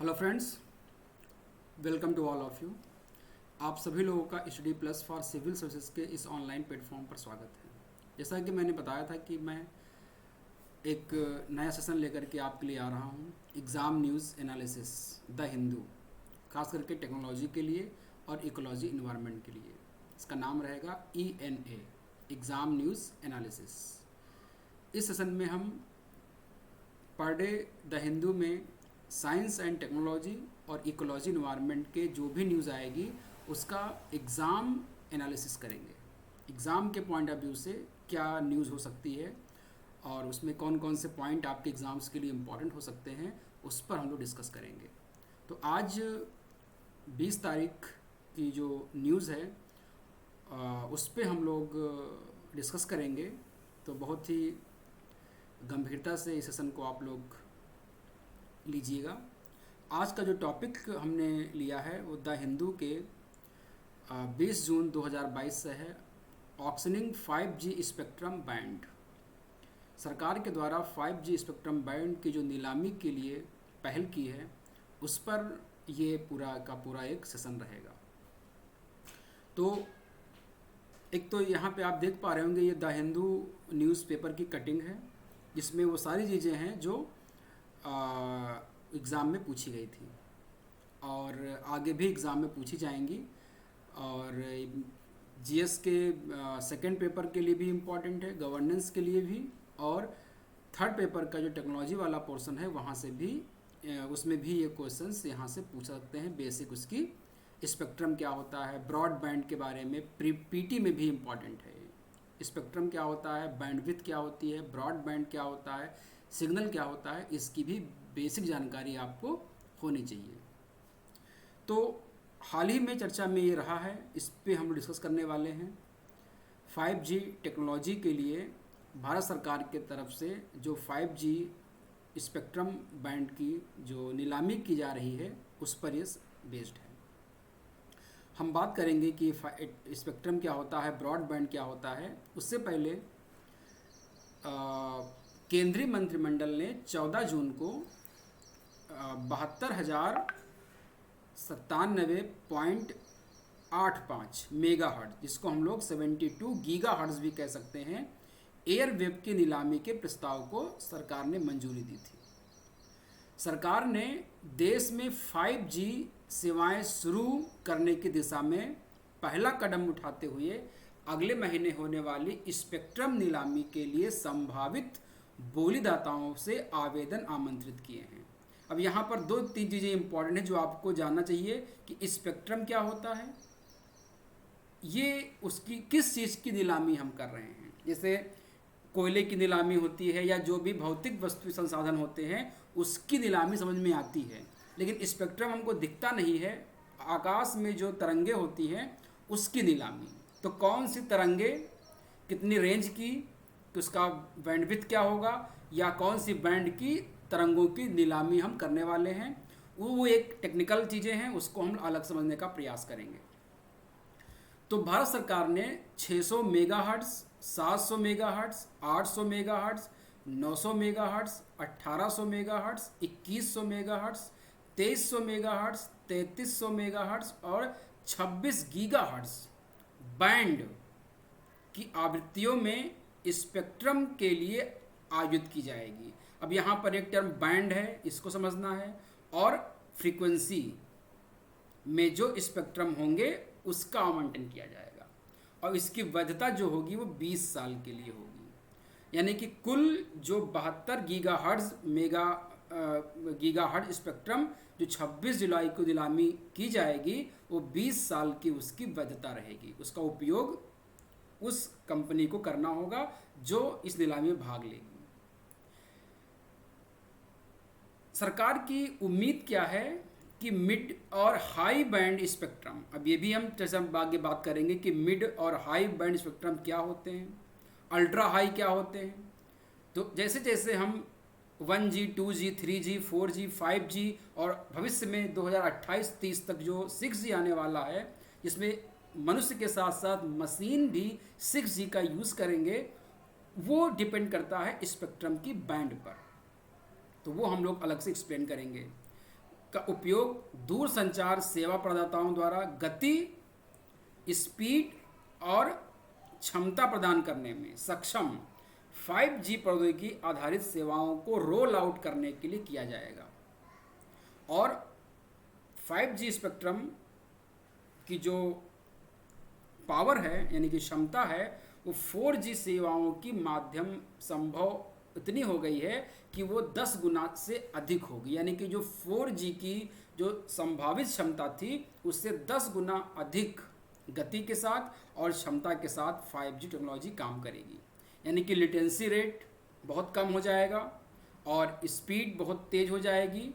Hello friends, welcome to all of you. आप सभी लोगों का study plus for civil services के इस ऑनलाइन प्लेटफॉर्म पर स्वागत है। जैसा कि मैंने बताया था कि मैं एक नया सेशन लेकर के आपके लिए आ रहा हूँ, exam news analysis the Hindu, खास करके टेक्नोलॉजी के लिए और इकोलॉजी इन्वायरमेंट के लिए। इसका नाम रहेगा ENA, एग्ज़ाम न्यूज़ एनालिसिस। इस सेशन में हम पर डे द हिंदू में साइंस एंड टेक्नोलॉजी और इकोलॉजी इन्वायरमेंट के जो भी न्यूज़ आएगी उसका एग्ज़ाम एनालिसिस करेंगे। एग्ज़ाम के पॉइंट ऑफ व्यू से क्या न्यूज़ हो सकती है और उसमें कौन कौन से पॉइंट आपके एग्ज़ाम्स के लिए इम्पॉर्टेंट हो सकते हैं, उस पर हम लोग डिस्कस करेंगे। तो आज 20 तारीख की जो न्यूज़ है उस पर हम लोग डिस्कस करेंगे। तो बहुत ही गंभीरता से इस सेशन को आप लोग लीजिएगा। आज का जो टॉपिक हमने लिया है वो द हिंदू के 20 जून 2022 से है, ऑक्शनिंग 5G स्पेक्ट्रम बैंड। सरकार के द्वारा 5G स्पेक्ट्रम बैंड की जो नीलामी के लिए पहल की है उस पर ये पूरा का पूरा एक सेशन रहेगा। तो एक तो यहाँ पे आप देख पा रहे होंगे, ये द हिंदू न्यूज़पेपर की कटिंग है जिसमें वो सारी चीज़ें हैं जो एग्ज़ाम में पूछी गई थी और आगे भी एग्ज़ाम में पूछी जाएंगी। और जीएस के सेकंड पेपर के लिए भी इम्पॉर्टेंट है, गवर्नेंस के लिए भी, और थर्ड पेपर का जो टेक्नोलॉजी वाला पोर्शन है वहाँ से भी उसमें भी ये क्वेश्चंस यहाँ से पूछ सकते हैं। बेसिक उसकी स्पेक्ट्रम क्या होता है, ब्रॉडबैंड के बारे में पीटी में भी इम्पॉर्टेंट है। स्पेक्ट्रम क्या होता है, बैंडविड्थ क्या होती है, ब्रॉडबैंड क्या होता है, सिग्नल क्या होता है, इसकी भी बेसिक जानकारी आपको होनी चाहिए। तो हाल ही में चर्चा में ये रहा है, इस पे हम डिस्कस करने वाले हैं। 5G टेक्नोलॉजी के लिए भारत सरकार के तरफ से जो 5G स्पेक्ट्रम बैंड की जो नीलामी की जा रही है उस पर ये बेस्ड है। हम बात करेंगे कि स्पेक्ट्रम क्या होता है, ब्रॉडबैंड क्या होता है। उससे पहले केंद्रीय मंत्रिमंडल ने 14 जून को 72,097.85 मेगा हर्ट्ज, जिसको हम लोग 72 गीगा हर्ट्ज भी कह सकते हैं, एयरवेव की नीलामी के प्रस्ताव को सरकार ने मंजूरी दी थी। सरकार ने देश में 5G सेवाएं शुरू करने की दिशा में पहला कदम उठाते हुए अगले महीने होने वाली स्पेक्ट्रम नीलामी के लिए संभावित बोलीदाताओं से आवेदन आमंत्रित किए हैं। अब यहाँ पर 2-3 चीज़ें इंपॉर्टेंट हैं जो आपको जानना चाहिए कि स्पेक्ट्रम क्या होता है, ये उसकी किस चीज़ की नीलामी हम कर रहे हैं। जैसे कोयले की नीलामी होती है या जो भी भौतिक वस्तु संसाधन होते हैं उसकी नीलामी समझ में आती है, लेकिन स्पेक्ट्रम हमको दिखता नहीं है। आकाश में जो तरंगे होती हैं उसकी नीलामी, तो कौन सी तरंगे कितनी रेंज की, तो उसका बैंडविड्थ क्या होगा, या कौन सी बैंड की तरंगों की नीलामी हम करने वाले हैं, वो एक टेक्निकल चीज़ें हैं, उसको हम अलग समझने का प्रयास करेंगे। तो भारत सरकार ने 600 megahertz, 700 megahertz, 800 megahertz, 900 megahertz, 1800 megahertz, 2100 megahertz, 2300 megahertz, 3300 megahertz और 26 गीगाहर्ट्ज बैंड की आवृत्तियों में स्पेक्ट्रम के लिए आयोजित की जाएगी। अब यहाँ पर एक टर्म बैंड है, इसको समझना है, और फ्रीक्वेंसी में जो स्पेक्ट्रम होंगे उसका आवंटन किया जाएगा और इसकी वैधता जो होगी वो 20 साल के लिए होगी। यानी कि कुल जो 72 गीगाहर्ट्ज स्पेक्ट्रम जो 26 जुलाई को नीलामी की जाएगी वो 20 साल की उसकी वैधता रहेगी। उसका उपयोग उस कंपनी को करना होगा जो इस नीलामी में भाग लेगी। सरकार की उम्मीद क्या है कि मिड और हाई बैंड स्पेक्ट्रम, अब ये भी हम जैसे हम आगे बात करेंगे कि मिड और हाई बैंड स्पेक्ट्रम क्या होते हैं, अल्ट्रा हाई क्या होते हैं। तो जैसे जैसे हम 1G, 2G, 3G, 4G, 5G और भविष्य में 2028-30 तक जो 6G आने वाला है, जिसमें मनुष्य के साथ साथ मशीन भी 6G का यूज़ करेंगे, वो डिपेंड करता है स्पेक्ट्रम की बैंड पर। तो वो हम लोग अलग से एक्सप्लेन करेंगे। का उपयोग दूर संचार सेवा प्रदाताओं द्वारा गति, स्पीड और क्षमता प्रदान करने में सक्षम 5G प्रौद्योगिकी आधारित सेवाओं को रोल आउट करने के लिए किया जाएगा। और 5G स्पेक्ट्रम की जो पावर है यानी कि क्षमता है वो 4G सेवाओं की माध्यम संभव इतनी हो गई है कि वो 10 गुना से अधिक होगी, यानी कि जो 4G की जो संभावित क्षमता थी उससे 10 गुना अधिक गति के साथ और क्षमता के साथ 5G टेक्नोलॉजी काम करेगी। यानी कि लेटेंसी रेट बहुत कम हो जाएगा और स्पीड बहुत तेज़ हो जाएगी,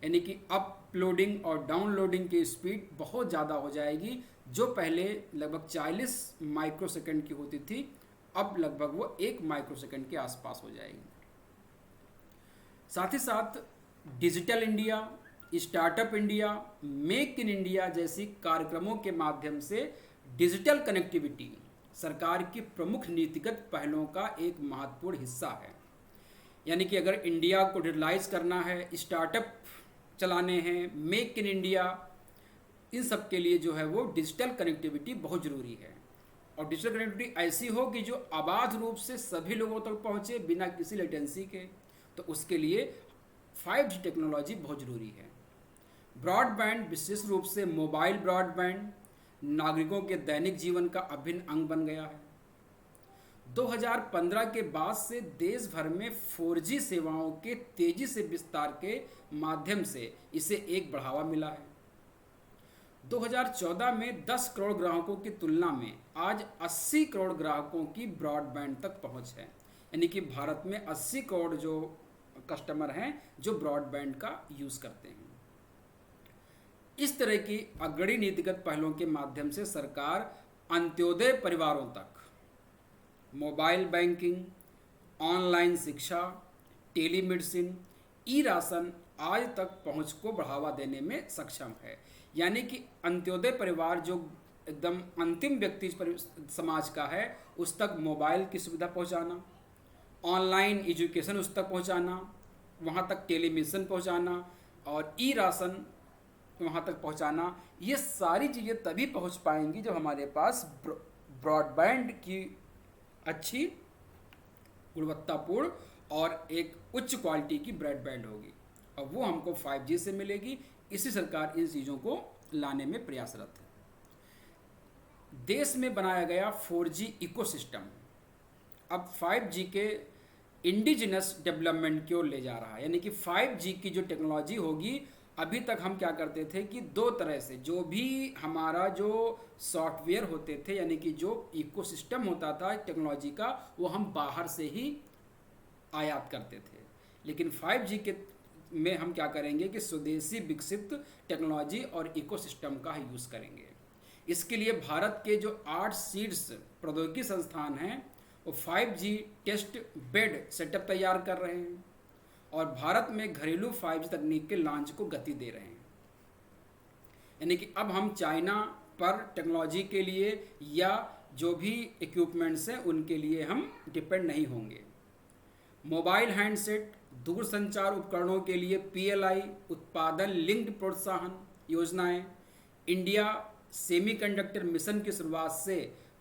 यानी कि अपलोडिंग और डाउनलोडिंग की स्पीड बहुत ज़्यादा हो जाएगी। जो पहले लगभग 40 माइक्रोसेकंड की होती थी अब लगभग वो 1 माइक्रोसेकंड के आसपास हो जाएगी। साथ ही साथ digital India, startup India, make in India जैसी कार्यक्रमों के माध्यम से डिजिटल कनेक्टिविटी सरकार की प्रमुख नीतिगत पहलों का एक महत्वपूर्ण हिस्सा है। यानी कि अगर इंडिया को डिजिटलाइज करना है, स्टार्टअप चलाने हैं, मेक इन इंडिया, इन सब के लिए जो है वो डिजिटल कनेक्टिविटी बहुत ज़रूरी है। और डिजिटल कनेक्टिविटी ऐसी हो कि जो अबाध रूप से सभी लोगों तक पहुँचे बिना किसी लेटेंसी के, तो उसके लिए 5G टेक्नोलॉजी बहुत ज़रूरी है। ब्रॉडबैंड विशेष रूप से मोबाइल ब्रॉडबैंड नागरिकों के दैनिक जीवन का अभिन्न अंग बन गया है। 2015 के बाद से देश भर में 4G सेवाओं के तेजी से विस्तार के माध्यम से इसे एक बढ़ावा मिला है। 2014 में 10 करोड़ ग्राहकों की तुलना में आज 80 करोड़ ग्राहकों की ब्रॉडबैंड तक पहुंच है। यानी कि भारत में 80 करोड़ जो कस्टमर हैं जो ब्रॉडबैंड का यूज़ करते हैं। इस तरह की अग्रणी नीतिगत पहलों के माध्यम से सरकार अंत्योदय परिवारों तक मोबाइल बैंकिंग, ऑनलाइन शिक्षा, टेलीमेडिसिन, ई राशन आज तक पहुंच को बढ़ावा देने में सक्षम है। यानी कि अंत्योदय परिवार जो एकदम अंतिम व्यक्ति समाज का है उस तक मोबाइल की सुविधा पहुंचाना, ऑनलाइन एजुकेशन उस तक पहुंचाना, वहां तक टेलीमेडिसिन पहुंचाना और ई राशन वहाँ तक पहुँचाना, ये सारी चीज़ें तभी पहुँच पाएंगी जब हमारे पास ब्रॉडबैंड की अच्छी गुणवत्तापूर्ण और एक उच्च क्वालिटी की ब्रॉडबैंड होगी और वो हमको 5G से मिलेगी। इसी सरकार इन चीज़ों को लाने में प्रयासरत है। देश में बनाया गया 4G इकोसिस्टम अब 5G के इंडिजिनस डेवलपमेंट की ओर ले जा रहा है। यानी कि 5G की जो टेक्नोलॉजी होगी, अभी तक हम क्या करते थे कि दो तरह से जो भी हमारा जो सॉफ्टवेयर होते थे यानी कि जो इकोसिस्टम होता था टेक्नोलॉजी का वो हम बाहर से ही आयात करते थे। लेकिन 5G के में हम क्या करेंगे कि स्वदेशी विकसित टेक्नोलॉजी और इकोसिस्टम का यूज़ करेंगे। इसके लिए भारत के जो 8 सीड्स प्रौद्योगिकी संस्थान हैं वो 5G टेस्ट बेड सेटअप तैयार कर रहे हैं और भारत में घरेलू 5G तकनीक के लॉन्च को गति दे रहे हैं। यानी कि अब हम चाइना पर टेक्नोलॉजी के लिए या जो भी इक्विपमेंट्स हैं उनके लिए हम डिपेंड नहीं होंगे। मोबाइल हैंडसेट, दूरसंचार उपकरणों के लिए PLI उत्पादन लिंक्ड प्रोत्साहन योजनाएं, इंडिया सेमीकंडक्टर मिशन की शुरुआत से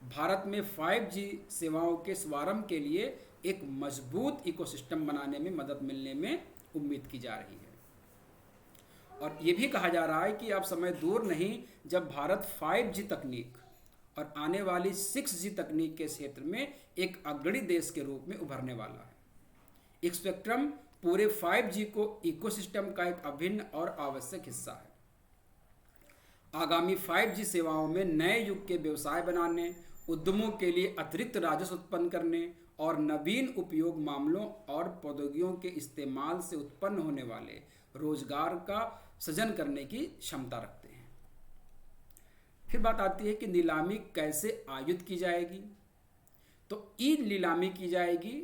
भारत में 5G सेवाओं के शुभारंभ के लिए एक मजबूत इकोसिस्टम बनाने में मदद मिलने में उम्मीद की जा रही है। और ये भी कहा जा रहा है कि अब समय दूर नहीं जब भारत 5G तकनीक और आने वाली 6G तकनीक के क्षेत्र में एक अग्रणी देश के रूप में उभरने वाला है। एक स्पेक्ट्रम पूरे 5G को इकोसिस्टम का एक अभिन्न और आवश्यक हिस्सा है। आगामी 5G सेवाओं में नए युग के व्यवसाय बनाने, उद्यमों के लिए अतिरिक्त राजस्व उत्पन्न करने और नवीन उपयोग मामलों और प्रौद्योगिकियों के इस्तेमाल से उत्पन्न होने वाले रोजगार का सृजन करने की क्षमता रखते हैं। फिर बात आती है कि नीलामी कैसे आयोजित की जाएगी। तो ई नीलामी की जाएगी,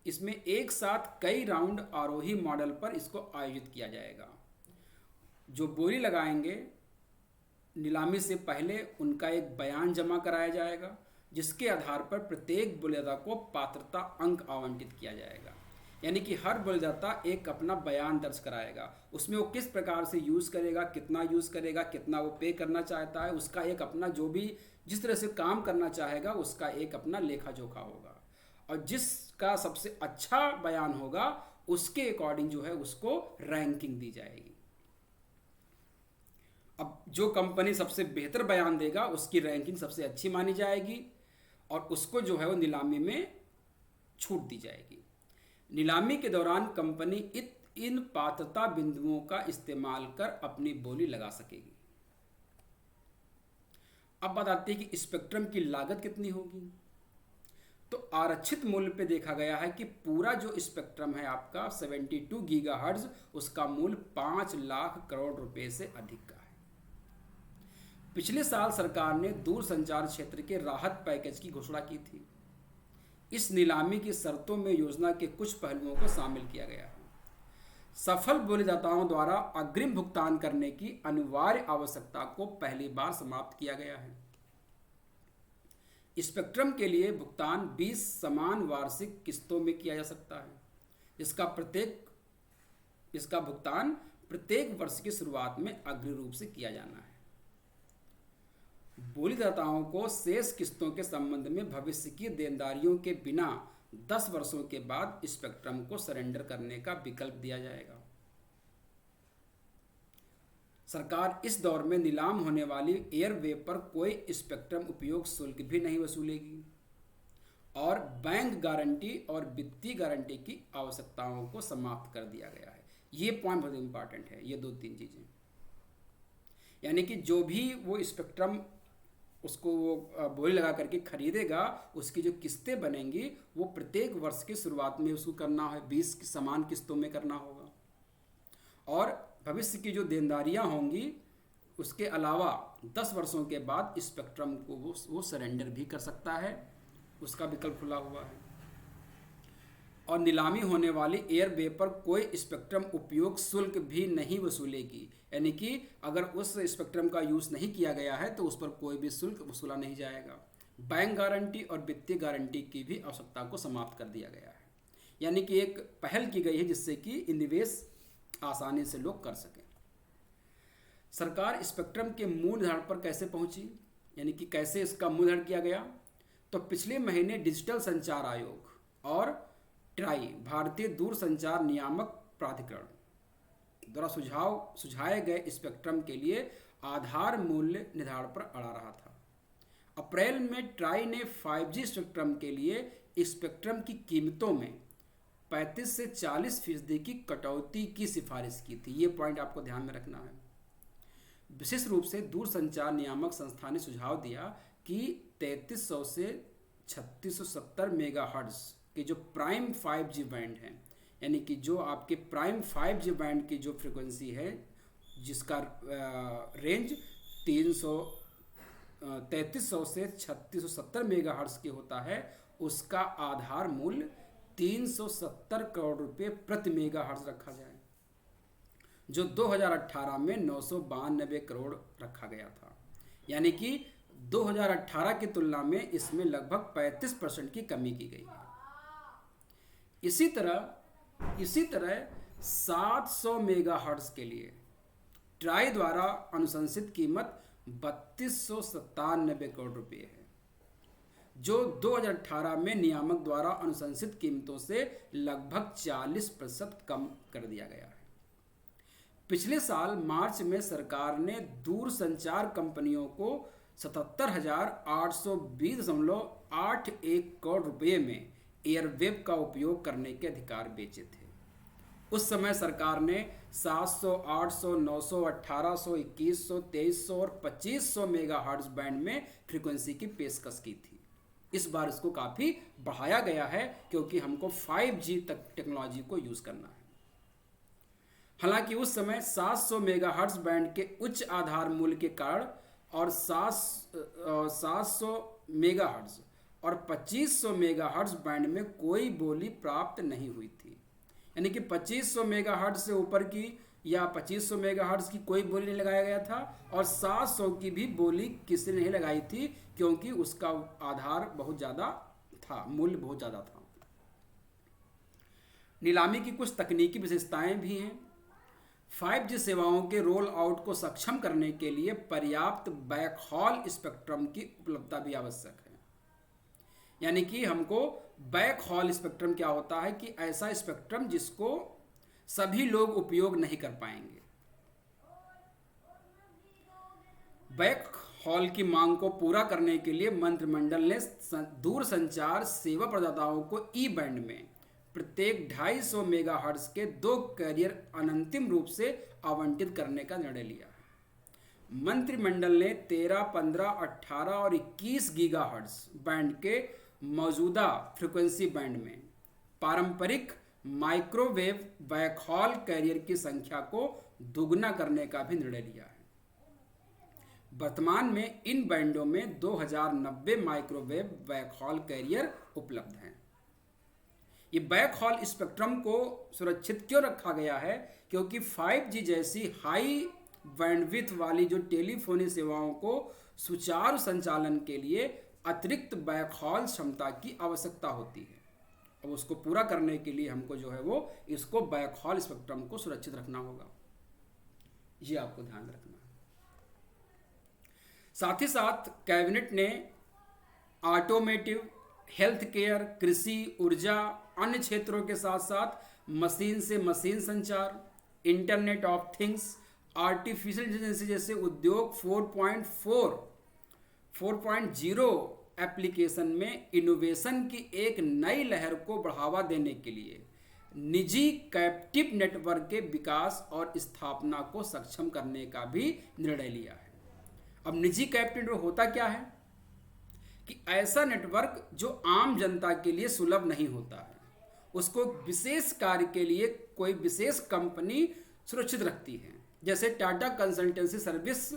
इसमें एक साथ कई राउंड आरोही मॉडल पर इसको आयोजित किया जाएगा। जो बोली लगाएंगे नीलामी से पहले उनका एक बयान जमा कराया जाएगा जिसके आधार पर प्रत्येक बोलेदा को पात्रता अंक आवंटित किया जाएगा। यानी कि हर बोलदाता एक अपना बयान दर्ज कराएगा, उसमें वो किस प्रकार से यूज़ करेगा, कितना यूज़ करेगा, कितना वो पे करना चाहता है, उसका एक अपना जो भी जिस तरह से काम करना चाहेगा उसका एक अपना लेखा जोखा होगा, और जिसका सबसे अच्छा बयान होगा उसके अकॉर्डिंग जो है उसको रैंकिंग दी जाएगी। अब जो कंपनी सबसे बेहतर बयान देगा उसकी रैंकिंग सबसे अच्छी मानी जाएगी और उसको जो है वो नीलामी में छूट दी जाएगी। नीलामी के दौरान कंपनी इन पात्रता बिंदुओं का इस्तेमाल कर अपनी बोली लगा सकेगी। अब बात आती है कि स्पेक्ट्रम की लागत कितनी होगी। तो आरक्षित मूल्य पे देखा गया है कि पूरा जो स्पेक्ट्रम है आपका 72 गीगाहर्ट्ज, उसका मूल्य 5 लाख करोड़ रुपए से अधिक का है। पिछले साल सरकार ने दूरसंचार क्षेत्र के राहत पैकेज की घोषणा की थी। इस नीलामी की शर्तों में योजना के कुछ पहलुओं को शामिल किया गया है। सफल बोलीदाताओं द्वारा अग्रिम भुगतान करने की अनिवार्य आवश्यकता को पहली बार समाप्त किया गया है। स्पेक्ट्रम के लिए भुगतान 20 समान वार्षिक किस्तों में किया जा सकता है, इसका भुगतान प्रत्येक वर्ष की शुरुआत में अग्रिम रूप से किया जाना है। बोलीदाताओं को शेष किस्तों के संबंध में भविष्य की देनदारियों के बिना 10 वर्षों के बाद स्पेक्ट्रम को सरेंडर करने का विकल्प दिया जाएगा। सरकार इस दौर में नीलाम होने वाली एयरवेव पर कोई स्पेक्ट्रम उपयोग शुल्क भी नहीं वसूलेगी और बैंक गारंटी और वित्तीय गारंटी की आवश्यकताओं को समाप्त कर दिया गया है। ये पॉइंट बहुत इंपॉर्टेंट है, ये 2-3 चीज़ें। यानी कि जो भी वो स्पेक्ट्रम उसको वो बोली लगा करके खरीदेगा, उसकी जो किस्तें बनेंगी वो प्रत्येक वर्ष की शुरुआत में उसको करना है, 20 की समान किस्तों में करना होगा। और भविष्य की जो देनदारियां होंगी उसके अलावा 10 वर्षों के बाद स्पेक्ट्रम को वो सरेंडर भी कर सकता है, उसका विकल्प खुला हुआ है। और नीलामी होने वाली एयरवेव पर कोई स्पेक्ट्रम उपयोग शुल्क भी नहीं वसूलेगी। यानी कि अगर उस स्पेक्ट्रम का यूज़ नहीं किया गया है तो उस पर कोई भी शुल्क वसूला नहीं जाएगा। बैंक गारंटी और वित्तीय गारंटी की भी आवश्यकता को समाप्त कर दिया गया है। यानी कि एक पहल की गई है जिससे कि निवेश आसानी से लोग कर सकें। सरकार स्पेक्ट्रम के मूल निर्धारण पर कैसे पहुंची, यानी कि कैसे इसका मूल निर्धारण किया गया। तो पिछले महीने डिजिटल संचार आयोग और ट्राई भारतीय दूरसंचार नियामक प्राधिकरण द्वारा सुझाए गए स्पेक्ट्रम के लिए आधार मूल्य निर्धारण पर अड़ा रहा था। अप्रैल में ट्राई ने 5G स्पेक्ट्रम के लिए स्पेक्ट्रम की कीमतों में 35 से 40% की कटौती की सिफारिश की थी। ये पॉइंट आपको ध्यान में रखना है। विशेष रूप से दूरसंचार नियामक संस्था ने सुझाव दिया कि 3300 से 3670 मेगाहर्ट्ज के जो प्राइम 5G बैंड हैं, यानी कि जो आपके प्राइम 5G बैंड की जो फ्रीक्वेंसी है जिसका रेंज 3300 से 3670 मेगाहर्ट्ज के होता है, उसका आधार मूल्य 370 करोड़ रुपए प्रति मेगाहर्ट्ज रखा जाए, जो 2018 में 992 करोड़ रखा गया था। यानी कि 2018 की तुलना में इसमें लगभग 35% की कमी की गई है। इसी तरह 700 मेगाहर्ट्ज के लिए ट्राई द्वारा अनुशंसित कीमत 3297 करोड़ रुपए है, जो 2018 में नियामक द्वारा अनुशंसित कीमतों से लगभग 40% कम कर दिया गया है। पिछले साल मार्च में सरकार ने दूरसंचार कंपनियों को 77,820.81 करोड़ रुपए में एयरवेव का उपयोग करने के अधिकार बेचे थे। उस समय सरकार ने 700, 800, 900, 1800, 2100, 2300 और 2500 मेगाहर्ट्ज बैंड में फ्रीक्वेंसी की पेशकश की थी। इस बार इसको काफ़ी बढ़ाया गया है क्योंकि हमको 5G तक टेक्नोलॉजी को यूज़ करना है। हालांकि उस समय 700 मेगाहर्ट्ज बैंड के उच्च आधार मूल्य के कारण और 700 मेगाहर्ट्ज और 2500 मेगाहर्ट्ज बैंड में कोई बोली प्राप्त नहीं हुई थी। यानी कि 2500 मेगाहर्ट्ज से ऊपर की या 2500 मेगाहर्ट्ज की कोई बोली नहीं लगाया गया था और 700 की भी बोली किसी ने नहीं लगाई थी क्योंकि उसका आधार बहुत ज़्यादा था, मूल्य बहुत ज़्यादा था। नीलामी की कुछ तकनीकी विशेषताएं भी हैं। 5G सेवाओं के रोल आउट को सक्षम करने के लिए पर्याप्त बैकहॉल स्पेक्ट्रम की उपलब्धता भी आवश्यक है। यानी कि हमको बैकहॉल स्पेक्ट्रम क्या होता है कि ऐसा स्पेक्ट्रम जिसको सभी लोग उपयोग नहीं कर पाएंगे। बैकहॉल की मांग को पूरा करने के लिए मंत्रिमंडल ने दूरसंचार सेवा प्रदाताओं को ई बैंड में प्रत्येक 250 मेगाहर्ट्ज के 2 कैरियर अनंतिम रूप से आवंटित करने का निर्णय लिया है। मंत्रिमंडल ने 13, 15, 18 और 21 गीगाहर्ट्ज बैंड के मौजूदा फ्रीक्वेंसी बैंड में पारंपरिक माइक्रोवेव बैकहॉल कैरियर की संख्या को दुगना करने का भी निर्णय लिया है। वर्तमान में इन बैंडों में 2090 माइक्रोवेव बैकहॉल कैरियर उपलब्ध हैं। ये बैकहॉल स्पेक्ट्रम को सुरक्षित क्यों रखा गया है? क्योंकि 5G जैसी हाई बैंडविड्थ वाली जो टेलीफोनी सेवाओं को सुचारू संचालन के लिए अतिरिक्त बैकहॉल क्षमता की आवश्यकता होती है। अब उसको पूरा करने के लिए हमको जो है वो इसको बैकहॉल स्पेक्ट्रम को सुरक्षित रखना होगा। ये आपको ध्यान रखना है। साथ ही साथ कैबिनेट ने ऑटोमेटिव, हेल्थ केयर, कृषि, ऊर्जा, अन्य क्षेत्रों के साथ साथ मशीन से मशीन संचार, internet of things, artificial intelligence जैसे उद्योग 4.0 एप्लीकेशन में इनोवेशन की एक नई लहर को बढ़ावा देने के लिए निजी कैप्टिव नेटवर्क के विकास और स्थापना को सक्षम करने का भी निर्णय लिया है। अब निजी कैप्टिव नेटवर्क होता क्या है कि ऐसा नेटवर्क जो आम जनता के लिए सुलभ नहीं होता है, उसको विशेष कार्य के लिए कोई विशेष कंपनी सुरक्षित रखती है। जैसे टाटा कंसल्टेंसी सर्विस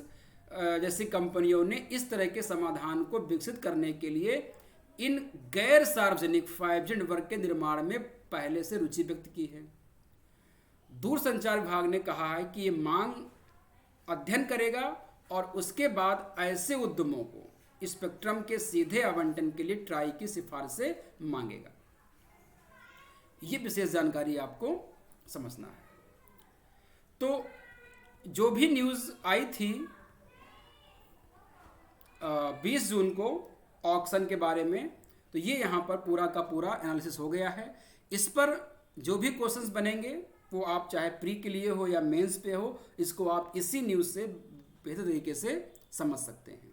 जैसी कंपनियों ने इस तरह के समाधान को विकसित करने के लिए इन गैर सार्वजनिक 5G नेटवर्क के निर्माण में पहले से रुचि व्यक्त की है। दूरसंचार विभाग ने कहा है कि ये मांग अध्ययन करेगा और उसके बाद ऐसे उद्यमों को स्पेक्ट्रम के सीधे आवंटन के लिए ट्राई की सिफारिशें मांगेगा। ये विशेष जानकारी आपको समझना है। तो जो भी न्यूज़ आई थी 20 जून को ऑक्शन के बारे में, तो ये यहाँ पर पूरा का पूरा एनालिसिस हो गया है। इस पर जो भी क्वेश्चंस बनेंगे वो आप चाहे प्री के लिए हो या मेंस पे हो, इसको आप इसी न्यूज़ से बेहतर तरीके से समझ सकते हैं।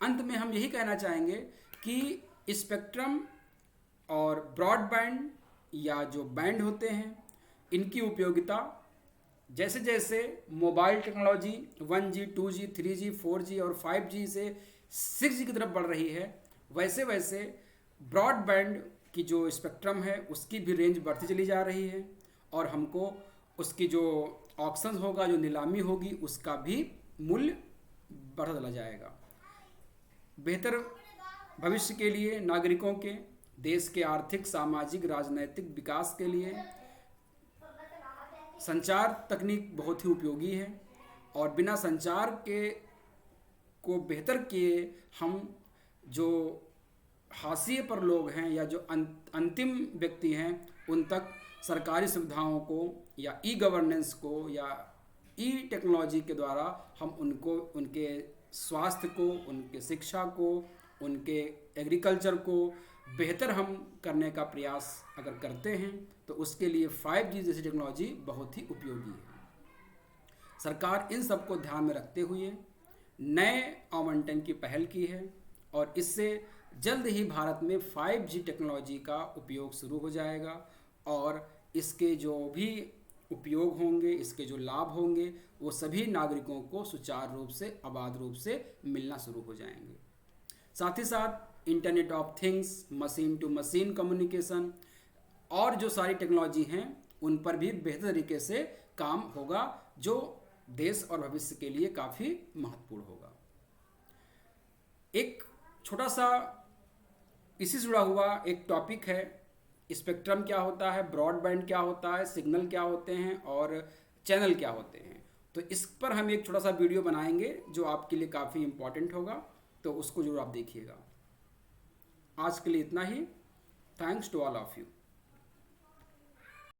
अंत में हम यही कहना चाहेंगे कि स्पेक्ट्रम और ब्रॉडबैंड या जो बैंड होते हैं इनकी उपयोगिता जैसे जैसे mobile technology 1G, 2G, 3G, 4G और 5G से 6G की तरफ बढ़ रही है, वैसे वैसे ब्रॉडबैंड की जो स्पेक्ट्रम है उसकी भी रेंज बढ़ती चली जा रही है और हमको उसकी जो ऑक्शन होगा, जो नीलामी होगी, उसका भी मूल्य बढ़ता चला जाएगा। बेहतर भविष्य के लिए नागरिकों के, देश के आर्थिक, सामाजिक, राजनैतिक विकास के लिए संचार तकनीक बहुत ही उपयोगी है और बिना संचार के को बेहतर किए हम जो हाशिए पर लोग हैं या जो अंतिम व्यक्ति हैं उन तक सरकारी सुविधाओं को या ई गवर्नेंस को या ई टेक्नोलॉजी के द्वारा हम उनको, उनके स्वास्थ्य को, उनके शिक्षा को, उनके एग्रीकल्चर को बेहतर हम करने का प्रयास अगर करते हैं तो उसके लिए 5G जैसी टेक्नोलॉजी बहुत ही उपयोगी है। सरकार इन सब को ध्यान में रखते हुए नए आवंटन की पहल की है और इससे जल्द ही भारत में 5G टेक्नोलॉजी का उपयोग शुरू हो जाएगा और इसके जो भी उपयोग होंगे, इसके जो लाभ होंगे, वो सभी नागरिकों को सुचारू रूप से, आबाद रूप से मिलना शुरू हो जाएंगे। साथ ही साथ internet of things, machine to machine communication और जो सारी टेक्नोलॉजी हैं उन पर भी बेहतर तरीके से काम होगा जो देश और भविष्य के लिए काफ़ी महत्वपूर्ण होगा। एक छोटा सा इसी से जुड़ा हुआ एक टॉपिक है, स्पेक्ट्रम क्या होता है, ब्रॉडबैंड क्या होता है, सिग्नल क्या होते हैं और चैनल क्या होते हैं। तो इस पर हम एक छोटा सा वीडियो बनाएंगे जो आपके लिए काफ़ी इम्पोर्टेंट होगा, तो उसको जरूर आप देखिएगा। आज के लिए इतना ही। Thanks to all of you.